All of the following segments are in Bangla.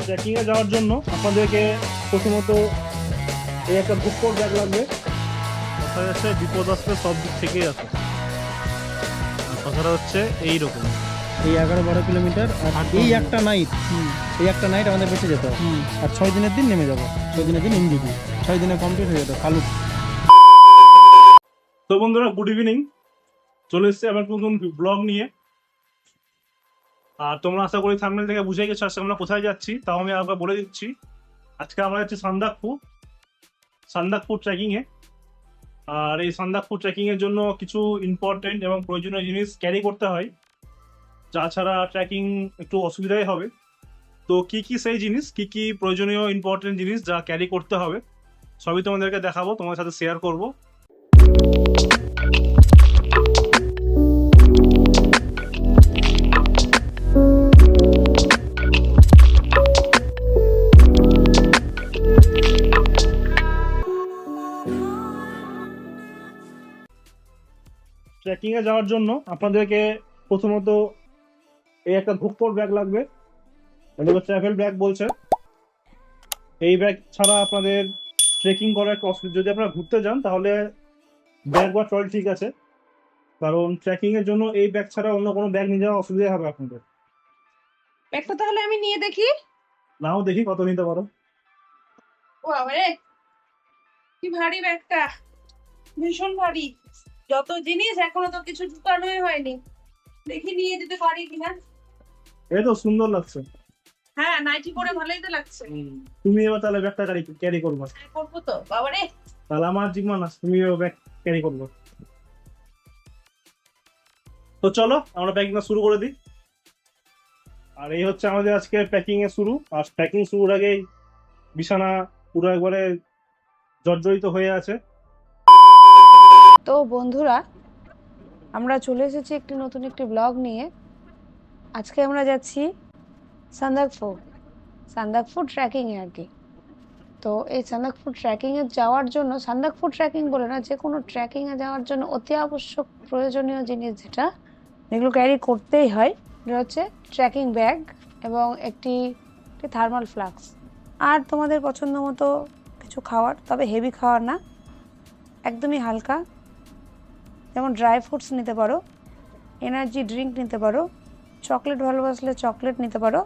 ট্রেকিং এ যাওয়ার জন্য আপনাদেরকে প্রথমত এই একটা বুকর ব্যাগ লাগবে। দেখা যাচ্ছে বিপদ আসলে সব দিক থেকেই আসে। আর কথাটা হচ্ছে এইরকম, এই 11-12 কিলোমিটার আর এই একটা নাইট আমাদের বেঁচে যেত। আর 6 দিনের দিন নেমে যাবো। 6 দিনের দিন এনজিপি, 6 দিনে কমপ্লিট হয়ে যেত কালু। তো বন্ধুরা গুড ইভিনিং, চলে এসেছি আবার নতুন ব্লগ নিয়ে। আর তোমরা আশা করি থাম্বনেল থেকে বুঝে গেছো আজকে আমরা কোথায় যাচ্ছি। তাও আমি আবার বলে দিচ্ছি, আজকে আমরা যাচ্ছি সান্দাকফু ট্রেকিং এ। আর এই সান্দাকফু ট্রেকিং এর জন্য কিছু ইম্পর্টেন্ট এবং প্রয়োজনীয় জিনিস ক্যারি করতে হয়, তাছাড়া ট্রেকিং একটু অসুবিধাই হবে। তো কি কি সেই জিনিস, কি কি প্রয়োজনীয় ইম্পর্টেন্ট জিনিস যা ক্যারি করতে হবে সবই তোমাদেরকে দেখাবো, তোমাদের সাথে শেয়ার করব। ট্রেকিং এ যাওয়ার জন্য আপনাদেরকে প্রথমত এই একটা বুকর ব্যাগ লাগবে, এটাকে ট্রাভেল ব্যাগ বলছে। এই ব্যাগ ছাড়া আপনাদের ট্রেকিং করার একটা অসুবিধা, যদি আপনারা ঘুরতে যান তাহলে ব্যাগ বা ট্রলি ঠিক আছে, কারণ ট্রেকিং এর জন্য এই ব্যাগ ছাড়া অন্য কোনো ব্যাগ নিয়ে যাওয়া অসুবিধা হবে আপনাদের। ব্যাগটা তাহলে আমি নিয়ে দেখি। নাও দেখি কত নিতে পারো। ও বাবারে, কি ভারী ব্যাগটা, ভীষণ ভারী। যত জিনিস, এখনো তো কিছু ঢুকানোই হয়নি। দেখি নিয়ে যেতে পারি কিনা। এই তো সুন্দর লাগছে। হ্যাঁ, নাইটি পরে ভালোই তো লাগছে। তুমি এবার তাহলে ব্যাগটা ক্যারি করবো। হ্যাঁ, করবো তো বাবারে। তাহলে আমার জিম্মা না, তুমি ব্যাগ ক্যারি করবো। তো চলো আমরা প্যাকিংটা শুরু করে দিই। আর এই হচ্ছে আমাদের আজকে প্যাকিং এর শুরু। আর প্যাকিং শুরুর আগেই বিছানা পুরো একবারে জর্জরিত হয়ে আছে। তো বন্ধুরা, আমরা চলে এসেছি নতুন একটি ব্লগ নিয়ে। আজকে আমরা যাচ্ছি সান্দাকফু ট্রেকিংয়ে আর কি। তো এই সান্দাকফু ট্রেকিংয়ে যাওয়ার জন্য, সান্দাকফু ট্রেকিং বলে না, যে কোনো ট্রেকিংয়ে যাওয়ার জন্য অতি আবশ্যক প্রয়োজনীয় জিনিস যেগুলো ক্যারি করতেই হয়, সেটা হচ্ছে ট্রেকিং ব্যাগ এবং একটি থার্মাল ফ্লাস্ক। আর তোমাদের পছন্দ মতো কিছু খাওয়ার, তবে হেভি খাওয়ার না, একদমই হালকা, যেমন ড্রাই ফ্রুটস নিতে পারো, এনার্জি ড্রিঙ্ক নিতে পারো, চকলেট ভালোবাসলে চকলেট নিতে পারো,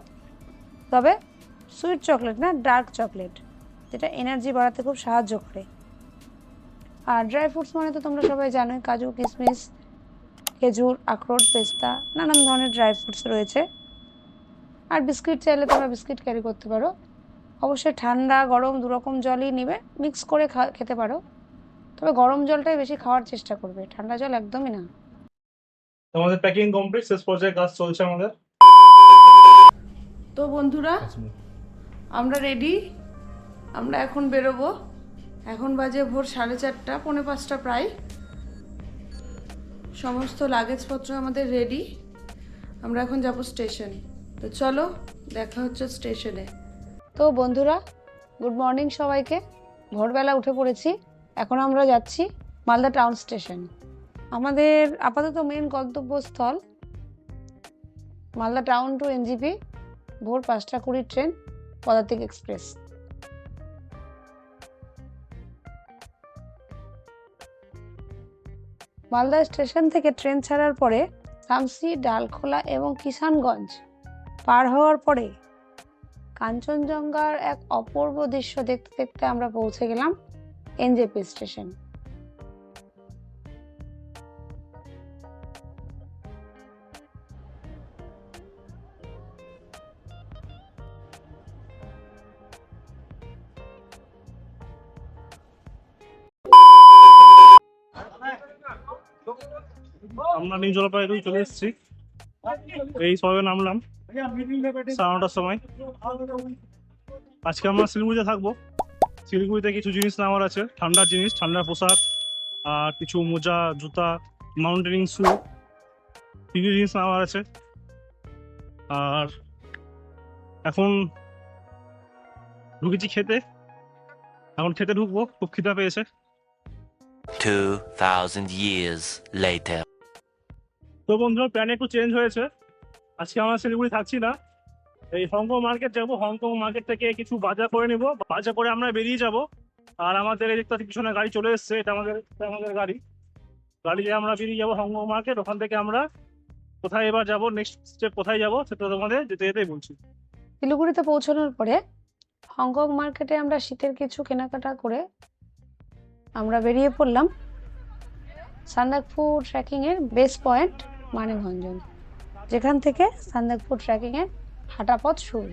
তবে সুইট চকলেট না, ডার্ক চকলেট, যেটা এনার্জি বাড়াতে খুব সাহায্য করে। আর ড্রাই ফ্রুটস মানে তো তোমরা সবাই জানোই, কাজু, কিশমিশ, খেজুর, আখরোট, পেস্তা, নানান ধরনের ড্রাই ফ্রুটস রয়েছে। আর বিস্কিট চাইলে তোমরা বিস্কিট ক্যারি করতে পারো। অবশ্যই ঠান্ডা গরম দুরকম জলই নিবে, মিক্স করে খেতে পারো, তবে গরম জলটাই বেশি খাওয়ার চেষ্টা করবে, ঠান্ডা জল একদমই না। আমাদের প্যাকিং কমপ্লিট, শেষ পর্যায়ে কাজ চলছে আমাদের। তো বন্ধুরা, আমরা রেডি। আমরা এখন বেরোবো। এখন বাজে ভোর 4:30, 4:45 প্রায়। সমস্ত লাগেজপত্র আমাদের রেডি। আমরা এখন যাব স্টেশন। তো চলো, দেখা হচ্ছে স্টেশনে। তো বন্ধুরা, গুড মর্নিং সবাইকে। ভোরবেলা উঠে পড়েছি। এখন আমরা যাচ্ছি মালদা টাউন স্টেশন। আমাদের আপাতত মেন গন্তব্যস্থল মালদা টাউন টু এনজিপি, ভোর 5:20 ট্রেন, পদাতিক এক্সপ্রেস। মালদা স্টেশন থেকে ট্রেন ছাড়ার পরে শামসি, ডালখোলা এবং কিষানগঞ্জ পার হওয়ার পরে কাঞ্চনজঙ্ঘার এক অপূর্ব দৃশ্য দেখতে দেখতে আমরা পৌঁছে গেলাম এনজেপি স্টেশন। আমরা নিউ জলপাইগুড়ি চলে এসেছি, এই সবে নামলাম 9:30টার সময়। আজকে আমরা শিলিগুড়িতে থাকবো। শিলিগুড়িতে কিছু জিনিস নেওয়ার আছে, ঠান্ডার জিনিস, ঠান্ডার পোশাক, আর কিছু মোজা, জুতা, মাউন্টেনিং শু, কিছু জিনিস নেওয়ার আছে। আর এখন ঢুকেছি খেতে, এখন খেতে ঢুকবো, খুব খিদা পেয়েছে। 2000 years later. তো বন্ধুরা, প্ল্যান একটু চেঞ্জ হয়েছে। আজকে আমরা শিলিগুড়ি থাকছি না, এই হংকং মার্কেট যাব, হংকং মার্কেট থেকে কিছু বাজার করে নিব, বাজার করে আমরা বেরিয়ে যাব। আর আমাদের এই দেখতে পিছনে গাড়ি চলে এসছে, এটা আমাদের গাড়ি দিয়ে আমরা বেরিয়ে যাবো হংকং মার্কেট। ওখান থেকে আমরা কোথায় এবার যাব, নেক্সট স্টেপ কোথায় যাব সেটা তোমাদের যেতে যেতেই বলছি। শিলিগুড়িতে পৌঁছানোর পরে হংকং মার্কেটে আমরা শীতের কিছু কেনাকাটা করে আমরা বেরিয়ে পড়লাম সান্দাকফু ট্রেকিং এর বেস পয়েন্ট মানেভঞ্জন, যেখান থেকে সান্দাকফু ট্রেকিং এর হাঁটা পথ শুরু।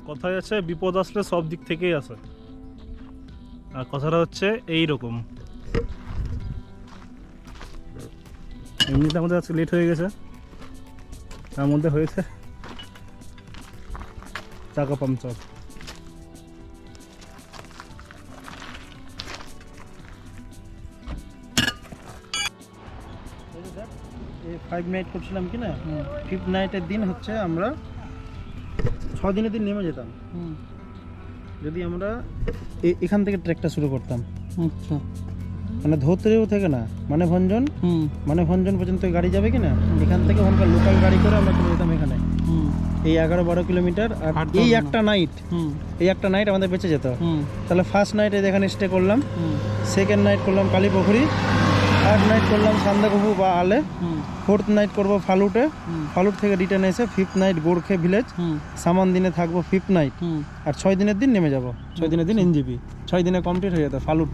কথায় আছে বিপদ আসলে সব দিক থেকেই আসে, আর কথাটা হচ্ছে এই রকম। এমনিতে আমাদের আজকে লেট হয়ে গেছে, তার মধ্যে হয়েছে চাকা পাংচার। 5 নাইট করছিলাম কি না, 5th নাইটের দিন হচ্ছে আমরা 6 দিনের দিন নেমে যেতাম যদি আমরা এখান থেকে ট্রেকটা শুরু করতাম। আচ্ছা, মানে ধোত্রেও থেকে না মানেভঞ্জন পর্যন্ত গাড়ি যাবে কি না, এখান থেকে ওখানকার লোকাল গাড়ি করে আমরা চলে যেতাম এখানে। এই 11-12 কিলোমিটার। আর এই একটা নাইট আমাদের বেঁচে যেত। তাহলে ফার্স্ট নাইটে এখানে স্টে করলাম, সেকেন্ড নাইট করলাম কালীপুকুরি, থার্ড নাইট করলাম সান্দাকফু বা আলে, ফোর্থ নাইট করবো ফালুটে, ফালুট থেকে রিটার্ন এসে 5th নাইট গোর্খে ভিলেজ, সামান দিনে থাকবো 5th নাইট, আর 6 দিনের দিন নেমে যাব। 6 দিনের দিন এনজিপি, 6 দিনে কমপ্লিট হয়ে যেত ফালুট।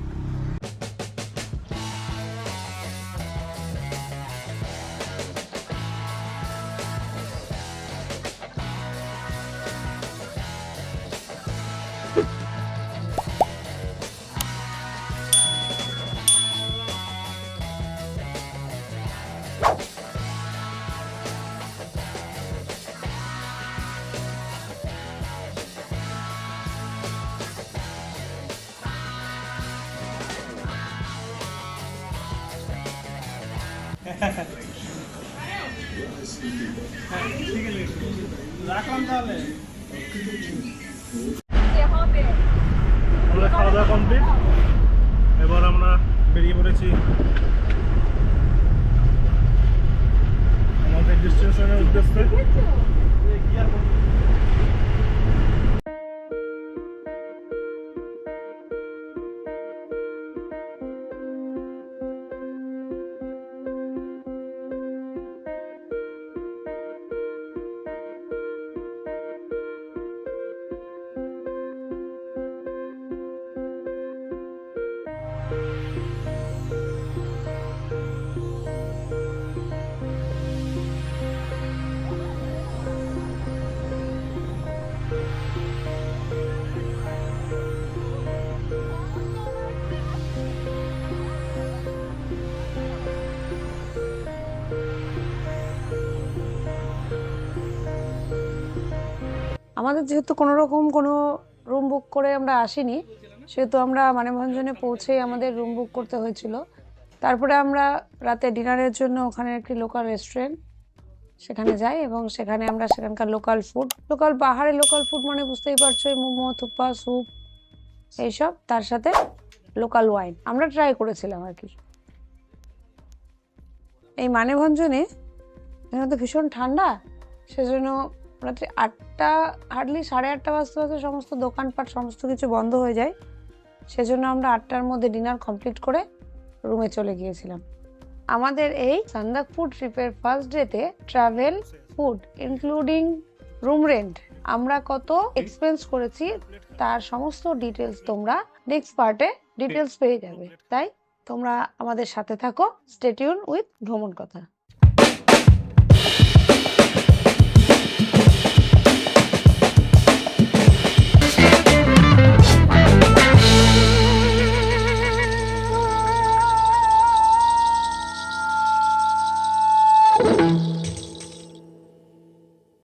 রাখলাম তাহলে। আমাদের খাওয়া দাওয়া কমপ্লিট, এবার আমরা বেরিয়ে পড়েছি আমাদের ডেস্টিনেশনের উদ্দেশ্যে। আমাদের যেহেতু কোনো রকম কোনো রুম বুক করে আমরা আসিনি, সেহেতু আমরা মানেভঞ্জনে পৌঁছেই আমাদের রুম বুক করতে হয়েছিল। তারপরে আমরা রাতে ডিনারের জন্য ওখানে একটি লোকাল রেস্টুরেন্ট সেখানে যাই এবং সেখানে আমরা সেখানকার পাহাড়ের লোকাল ফুড মানে বুঝতেই পারছো, মোমো, থুপ্পা, স্যুপ এইসব, তার সাথে লোকাল ওয়াইন আমরা ট্রাই করেছিলাম আর কি। এই মানেভঞ্জনে এখানে তো ভীষণ ঠান্ডা, সেজন্য রাত্রি 8টা, হার্ডলি 8:30 বাজতে সমস্ত দোকানপাট সমস্ত কিছু বন্ধ হয়ে যায়। সেজন্য আমরা 8টার মধ্যে ডিনার কমপ্লিট করে রুমে চলে গিয়েছিলাম। আমাদের এই সান্দাকফু ট্রিপের ফার্স্ট ডেতে travel, food including room rent আমরা কত এক্সপেন্স করেছি তার সমস্ত ডিটেলস তোমরা নেক্সট পার্টে ডিটেলস পেয়ে যাবে। তাই তোমরা আমাদের সাথে থাকো, স্টে টিউন উইথ ভ্রমণ কথা।